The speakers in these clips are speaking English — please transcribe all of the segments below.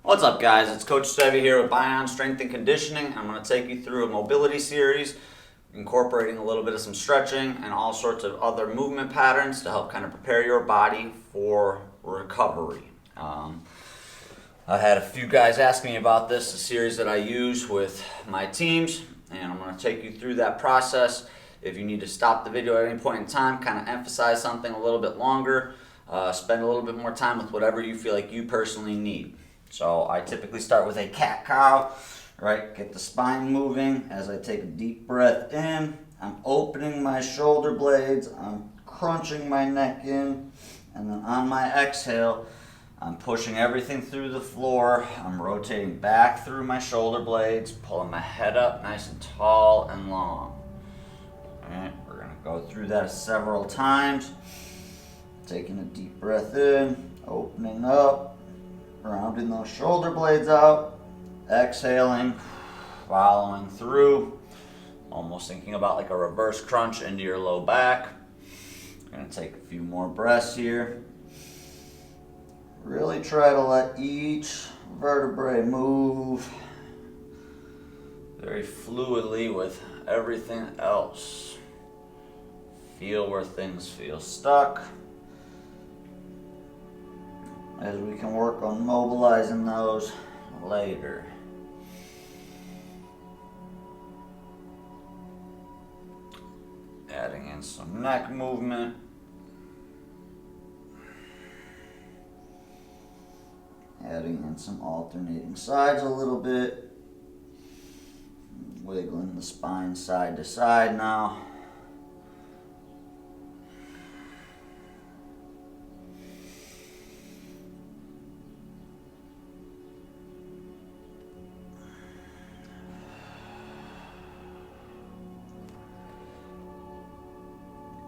What's up, guys? It's Coach Stevie here with Bion Strength and Conditioning. I'm going to take you through a mobility series incorporating a little bit of some stretching and all sorts of other movement patterns to help kind of prepare your body for recovery. I had a few guys ask me about this, a series that I use with my teams, and I'm going to take you through that process. If you need to stop the video at any point in time, kind of emphasize something a little bit longer, spend a little bit more time with whatever you feel like you personally need. So I typically start with a cat-cow, right? Get the spine moving as I take a deep breath in. I'm opening my shoulder blades, I'm crunching my neck in, and then on my exhale, I'm pushing everything through the floor. I'm rotating back through my shoulder blades, pulling my head up nice and tall and long. All right, we're gonna go through that several times. Taking a deep breath in, opening up, rounding those shoulder blades out, exhaling, following through, almost thinking about like a reverse crunch into your low back. I'm gonna take a few more breaths here. Really try to let each vertebrae move very fluidly with everything else. Feel where things feel stuck, as we can work on mobilizing those later. Adding in some neck movement. Adding in some alternating sides a little bit. Wiggling the spine side to side now.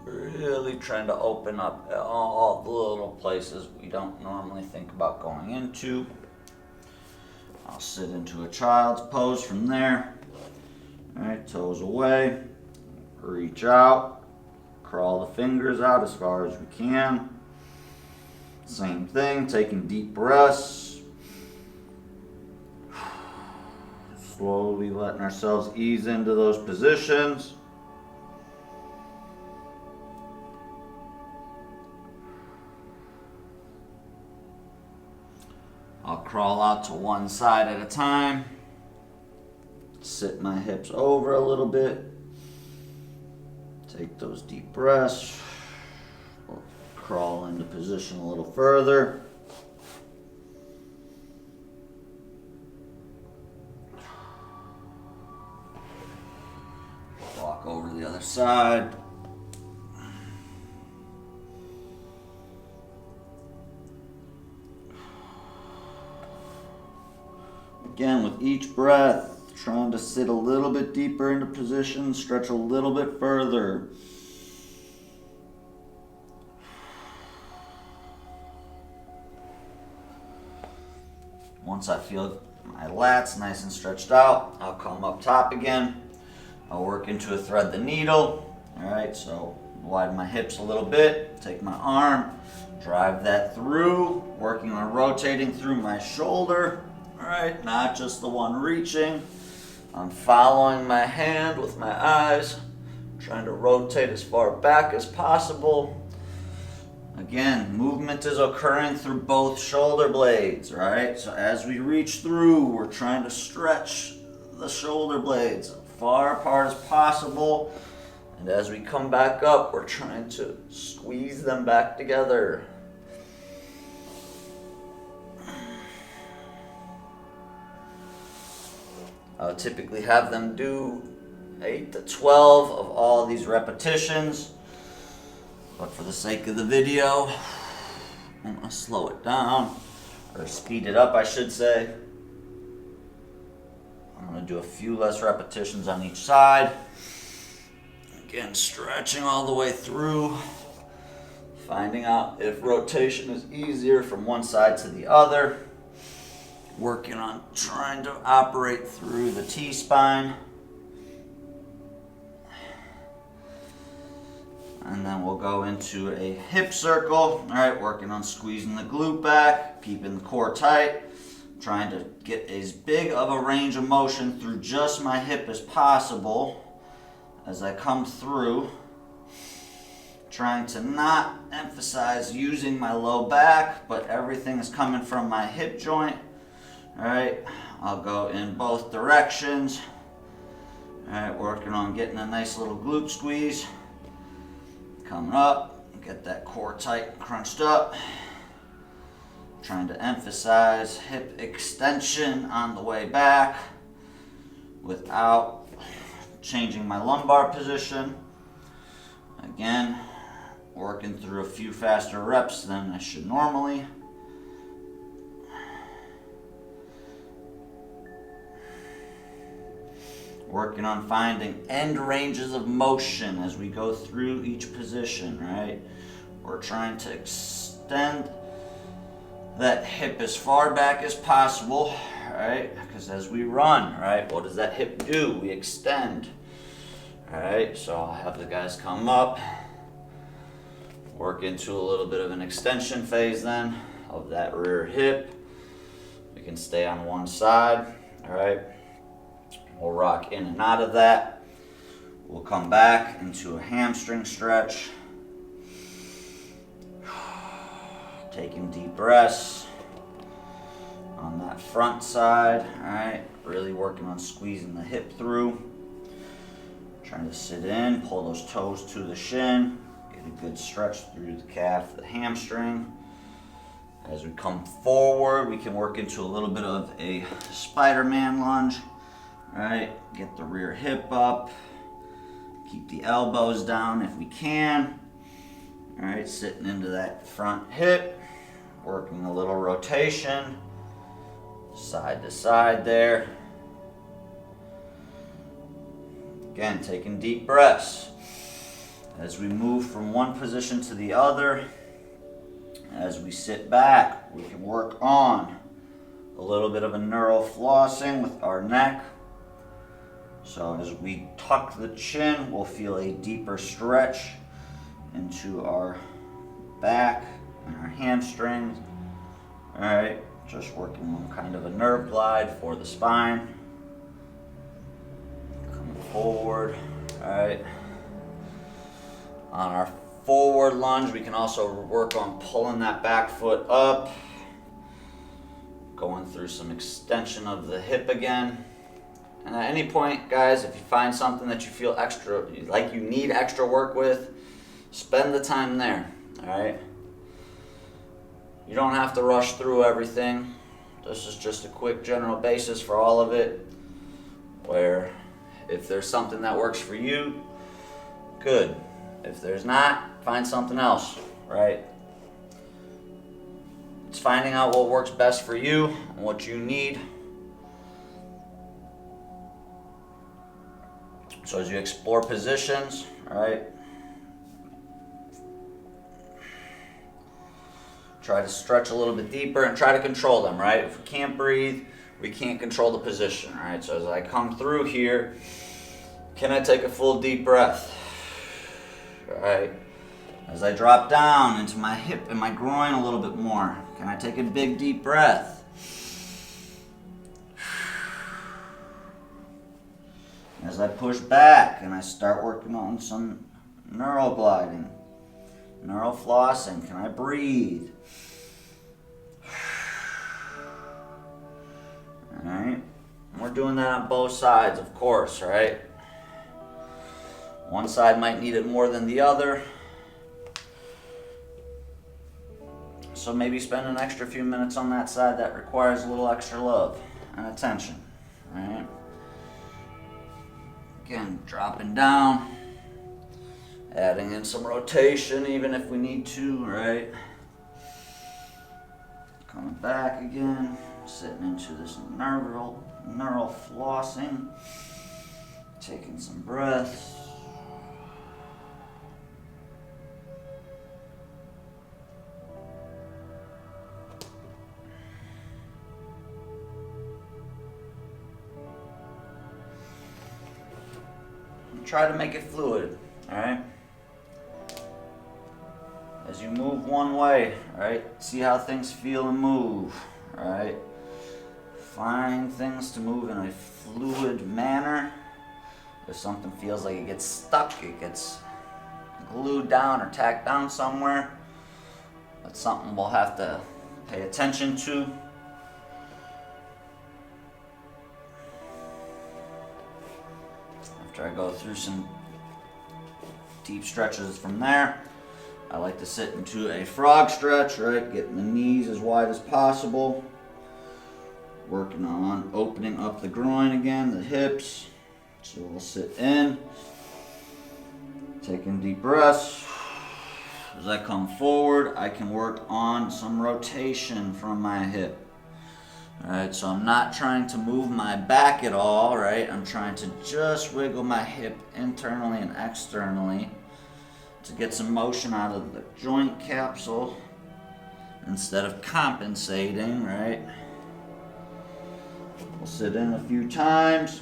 Really trying to open up all the little places we don't normally think about going into. I'll sit into a child's pose from there. All right, toes away, reach out, crawl the fingers out as far as we can. Same thing, taking deep breaths. Slowly letting ourselves ease into those positions. I'll crawl out to one side at a time. Sit my hips over a little bit. Take those deep breaths. Crawl into position a little further. Walk over to the other side. Again, with each breath, trying to sit a little bit deeper into position, stretch a little bit further. Once I feel my lats nice and stretched out, I'll come up top again. I'll work into a thread the needle. All right, so widen my hips a little bit, take my arm, drive that through, working on rotating through my shoulder. All right, not just the one reaching. I'm following my hand with my eyes, trying to rotate as far back as possible. Again, movement is occurring through both shoulder blades, right? So as we reach through, we're trying to stretch the shoulder blades as far apart as possible. And as we come back up, we're trying to squeeze them back together. I'll typically have them do 8 to 12 of all these repetitions. But for the sake of the video, I'm going to slow it down, or speed it up, I should say. I'm going to do a few less repetitions on each side. Again, stretching all the way through, finding out if rotation is easier from one side to the other. Working on trying to operate through the T-spine. And then we'll go into a hip circle. All right, working on squeezing the glute back, keeping the core tight. Trying to get as big of a range of motion through just my hip as possible as I come through. Trying to not emphasize using my low back, but everything is coming from my hip joint. All right, I'll go in both directions. All right, working on getting a nice little glute squeeze. Coming up, get that core tight and crunched up. Trying to emphasize hip extension on the way back without changing my lumbar position. Again, working through a few faster reps than I should normally. Working on finding end ranges of motion as we go through each position, right? We're trying to extend that hip as far back as possible, right? Because as we run, right, what does that hip do? We extend. All right, so I'll have the guys come up, work into a little bit of an extension phase then of that rear hip. We can stay on one side, all right? We'll rock in and out of that. We'll come back into a hamstring stretch. Taking deep breaths on that front side, all right? Really working on squeezing the hip through. Trying to sit in, pull those toes to the shin, get a good stretch through the calf, the hamstring. As we come forward, we can work into a little bit of a Spider-Man lunge. All right, get the rear hip up, keep the elbows down if we can. All right, sitting into that front hip, working a little rotation, side to side there. Again, taking deep breaths. As we move from one position to the other, as we sit back, we can work on a little bit of a neural flossing with our neck. So as we tuck the chin, we'll feel a deeper stretch into our back and our hamstrings. All right, just working on kind of a nerve glide for the spine. Coming forward, all right. On our forward lunge, we can also work on pulling that back foot up, going through some extension of the hip again. And at any point, guys, if you find something that you feel extra, like you need extra work with, spend the time there, all right? You don't have to rush through everything. This is just a quick general basis for all of it, where if there's something that works for you, good. If there's not, find something else, right? It's finding out what works best for you and what you need. So as you explore positions, right, try to stretch a little bit deeper and try to control them, right? If we can't breathe, we can't control the position, right? So as I come through here, can I take a full deep breath? All right. As I drop down into my hip and my groin a little bit more, can I take a big deep breath? As I push back and I start working on some neural gliding, neural flossing, can I breathe? All right, we're doing that on both sides, of course, right? One side might need it more than the other. So maybe spend an extra few minutes on that side that requires a little extra love and attention, right? Again, dropping down, adding in some rotation even if we need to, right? Coming back again, sitting into this neural flossing, taking some breaths. Try to make it fluid, all right? As you move one way, all right, see how things feel and move, all right? Find things to move in a fluid manner. If something feels like it gets stuck, it gets glued down or tacked down somewhere, that's something we'll have to pay attention to. After I go through some deep stretches from there, I like to sit into a frog stretch, right? Getting the knees as wide as possible. Working on opening up the groin again, the hips. So we'll sit in, taking deep breaths. As I come forward, I can work on some rotation from my hip. Alright, so I'm not trying to move my back at all, right? I'm trying to just wiggle my hip internally and externally to get some motion out of the joint capsule instead of compensating, right? We'll sit in a few times.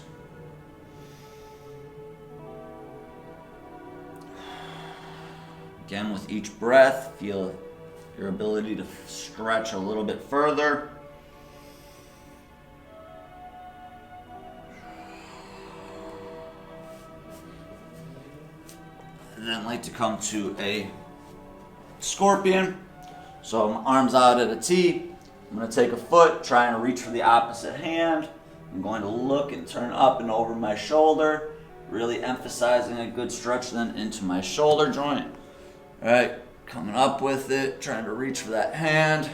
Again, with each breath, feel your ability to stretch a little bit further. And then I like to come to a scorpion. So my arms out at a T. I'm going to take a foot, trying to reach for the opposite hand. I'm going to look and turn up and over my shoulder, really emphasizing a good stretch then into my shoulder joint. All right, coming up with it, trying to reach for that hand,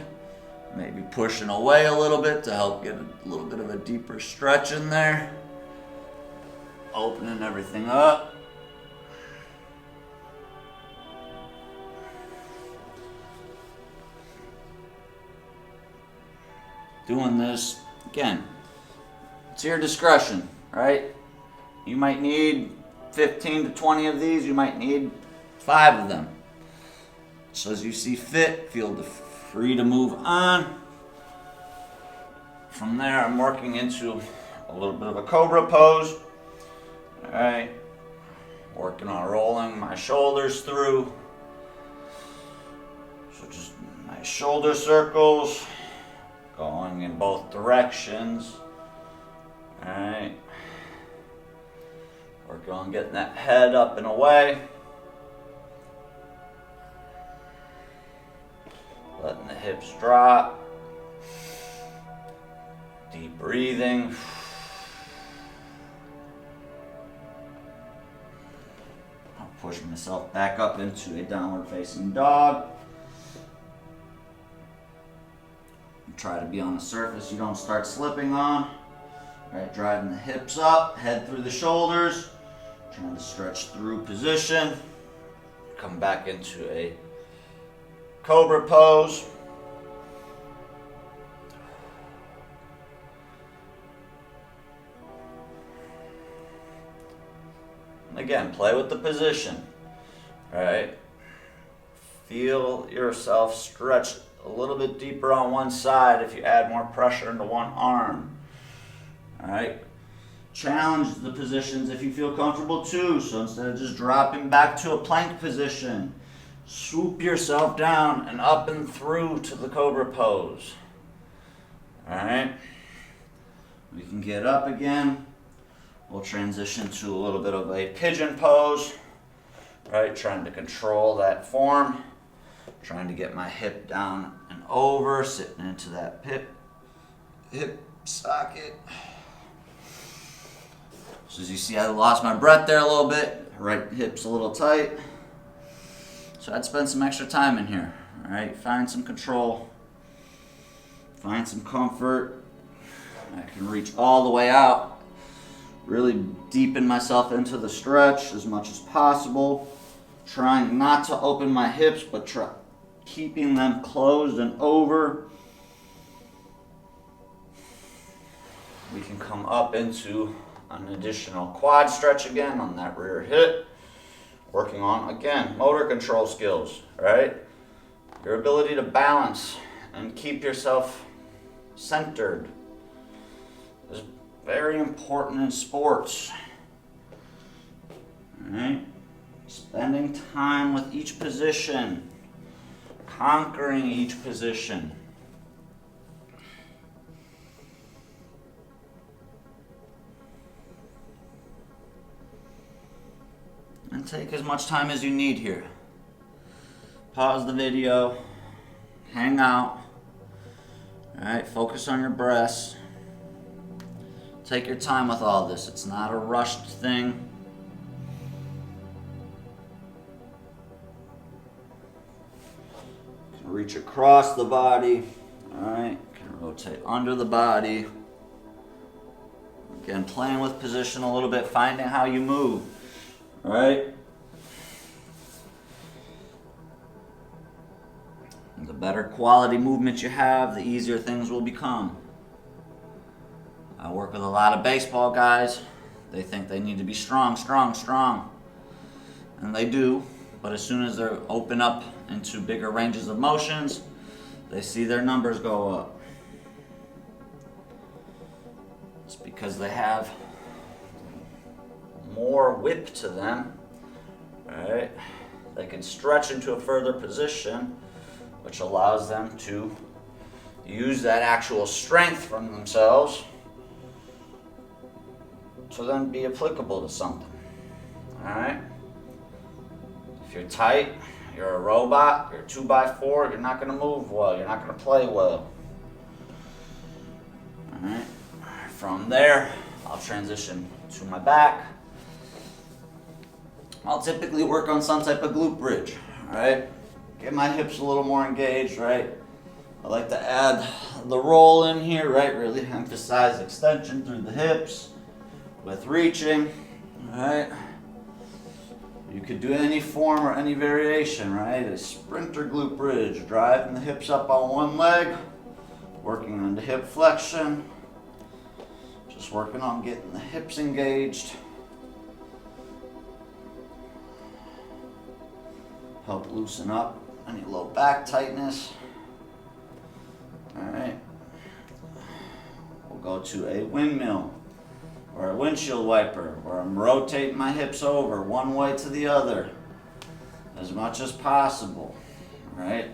maybe pushing away a little bit to help get a little bit of a deeper stretch in there. Opening everything up. Doing this, again, it's your discretion, right? You might need 15 to 20 of these, you might need 5 of them. So as you see fit, feel free to move on. From there, I'm working into a little bit of a cobra pose. All right, working on rolling my shoulders through. So just nice shoulder circles, going in both directions. All right, working on getting that head up and away. Letting the hips drop. Deep breathing. I'll push myself back up into a downward facing dog. Try to be on the surface you don't start slipping on. All right, driving the hips up, head through the shoulders. Trying to stretch through position. Come back into a cobra pose. Again, play with the position. All right. Feel yourself stretch a little bit deeper on one side if you add more pressure into one arm. All right. Challenge the positions if you feel comfortable too. So instead of just dropping back to a plank position, swoop yourself down and up and through to the cobra pose. All right. We can get up again. We'll transition to a little bit of a pigeon pose. Right, trying to control that form. Trying to get my hip down and over, sitting into that hip socket. So as you see, I lost my breath there a little bit. Right hip's a little tight. So I'd spend some extra time in here. All right, find some control. Find some comfort. I can reach all the way out. Really deepen myself into the stretch as much as possible. Trying not to open my hips, but keeping them closed and over. We can come up into an additional quad stretch again on that rear hip. Working on, again, motor control skills, right? Your ability to balance and keep yourself centered is very important in sports. All right? Spending time with each position, conquering each position. And take as much time as you need here. Pause the video, hang out. All right, focus on your breaths. Take your time with all this. It's not a rushed thing. Reach across the body. All right, can rotate under the body. Again, playing with position a little bit, finding how you move. All right. The better quality movement you have, the easier things will become. I work with a lot of baseball guys. They think they need to be strong, strong, strong. And they do, but as soon as they're open up into bigger ranges of motions, they see their numbers go up. It's because they have more whip to them, right? They can stretch into a further position, which allows them to use that actual strength from themselves to then be applicable to something. All right? If you're tight, you're a robot, you're a 2x4, you're not going to move well, you're not going to play well. All right? From there, I'll transition to my back. I'll typically work on some type of glute bridge, all right? Get my hips a little more engaged, right? I like to add the roll in here, right? Really emphasize extension through the hips with reaching, all right? You could do any form or any variation, right? A sprinter glute bridge, driving the hips up on one leg, working on the hip flexion, just working on getting the hips engaged. Help loosen up any low back tightness. All right. We'll go to a windmill or a windshield wiper where I'm rotating my hips over one way to the other as much as possible. All right.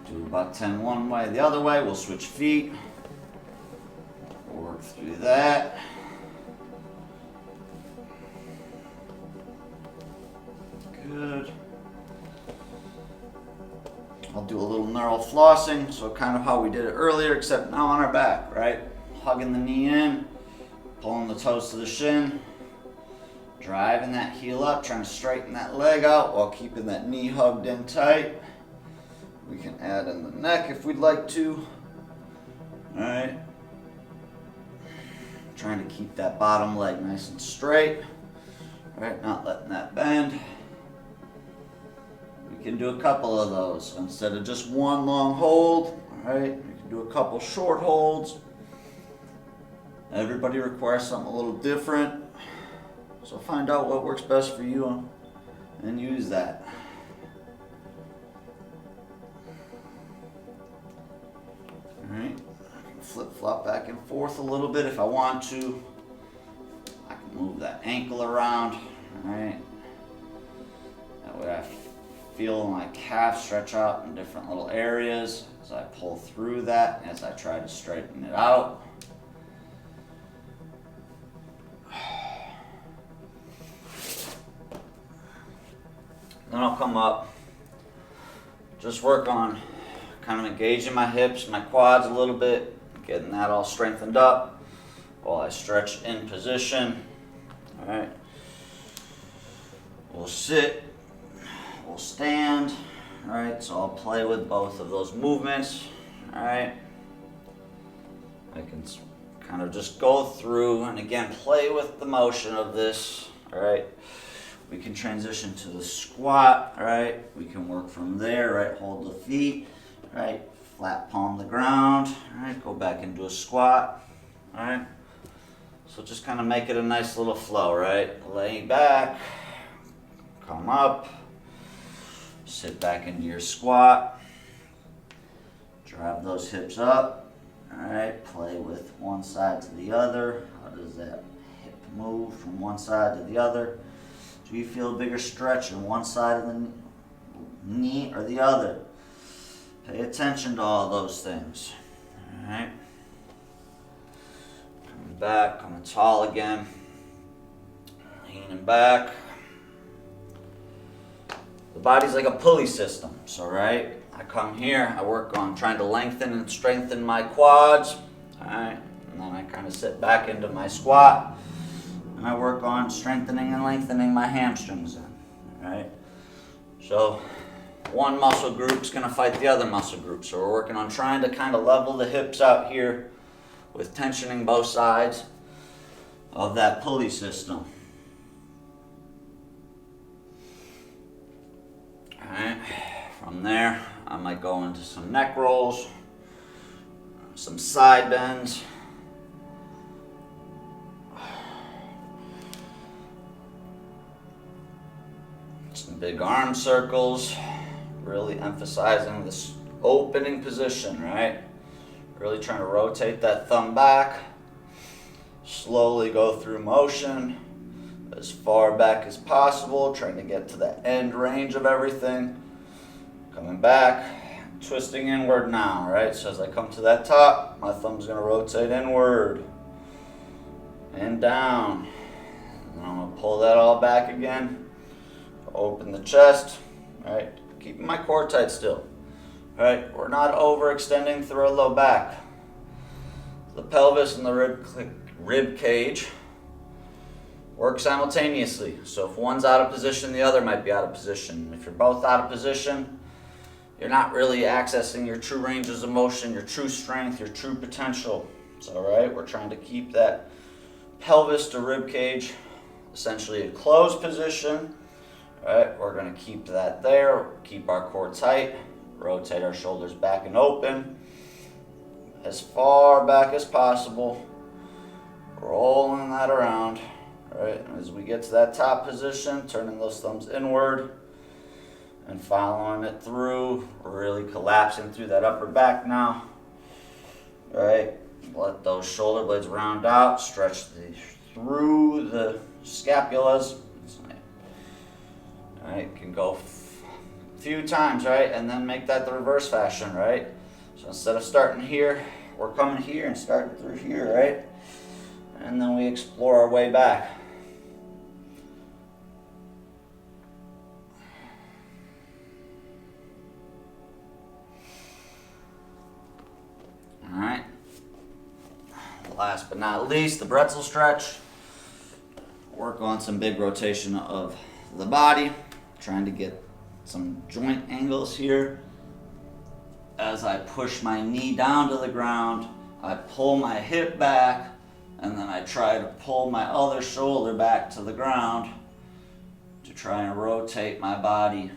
Do about 10 one way, the other way. We'll switch feet. Work through that. Good. I'll do a little neural flossing, so kind of how we did it earlier, except now on our back, right? Hugging the knee in, pulling the toes to the shin, driving that heel up, trying to straighten that leg out while keeping that knee hugged in tight. We can add in the neck if we'd like to. All right. Trying to keep that bottom leg nice and straight. All right, not letting that bend. We can do a couple of those instead of just one long hold. All right, we can do a couple short holds. Everybody requires something a little different, so find out what works best for you and use that. All right, I can flip-flop back and forth a little bit if I want to. I can move that ankle around. All right, that way I feel my calf stretch out in different little areas as I pull through that, as I try to straighten it out. Then I'll come up, just work on kind of engaging my hips, my quads a little bit, getting that all strengthened up while I stretch in position. All right. We'll sit, we'll stand. All right, so I'll play with both of those movements. All right. I can kind of just go through and again play with the motion of this. All right. We can transition to the squat, right? We can work from there, right? Hold the feet, right? Flat palm the ground, all right? Go back into a squat, all right? So just kind of make it a nice little flow, right? Lay back, come up, sit back into your squat, drive those hips up, all right? Play with one side to the other. How does that hip move from one side to the other? Do you feel a bigger stretch in one side of the knee or the other? Pay attention to all those things. All right. back, coming tall again. Leaning back. The body's like a pulley system. So, right, I come here, I work on trying to lengthen and strengthen my quads. All right, and then I kind of sit back into my squat. And I work on strengthening and lengthening my hamstrings in. All right. So, one muscle group's going to fight the other muscle group. So we're working on trying to kind of level the hips out here with tensioning both sides of that pulley system. Alright, from there I might go into some neck rolls, some side bends. Some big arm circles. Really emphasizing this opening position, right? Really trying to rotate that thumb back. Slowly go through motion as far back as possible, trying to get to the end range of everything. Coming back, twisting inward now, right? So as I come to that top, my thumb's gonna rotate inward and down. And I'm gonna pull that all back again. Open the chest, right? Keeping my core tight still. All right, we're not overextending through our low back. The pelvis and the rib cage work simultaneously. So if one's out of position, the other might be out of position. If you're both out of position, you're not really accessing your true ranges of motion, your true strength, your true potential. So, all right, we're trying to keep that pelvis to rib cage essentially a closed position. All right, we're going to keep that there, keep our core tight, rotate our shoulders back and open, as far back as possible, rolling that around. All right, as we get to that top position, turning those thumbs inward and following it through, really collapsing through that upper back now. All right, let those shoulder blades round out, stretch through the scapulas. All right, can go a few times, right, and then make that the reverse fashion, right? So instead of starting here, we're coming here and starting through here, right? And then we explore our way back. All right. Last but not least, the pretzel stretch. Work on some big rotation of the body. Trying to get some joint angles here. As I push my knee down to the ground, I pull my hip back, and then I try to pull my other shoulder back to the ground to try and rotate my body.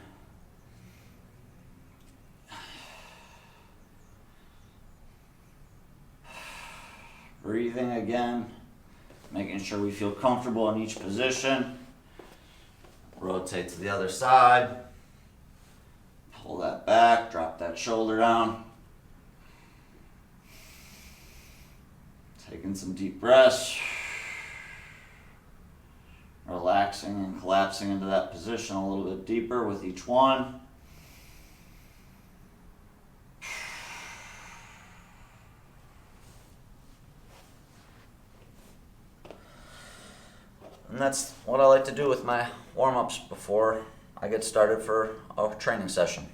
Breathing again, making sure we feel comfortable in each position. Rotate to the other side. Pull that back, drop that shoulder down. Taking some deep breaths. Relaxing and collapsing into that position a little bit deeper with each one. And that's what I like to do with my warm-ups before I get started for a training session.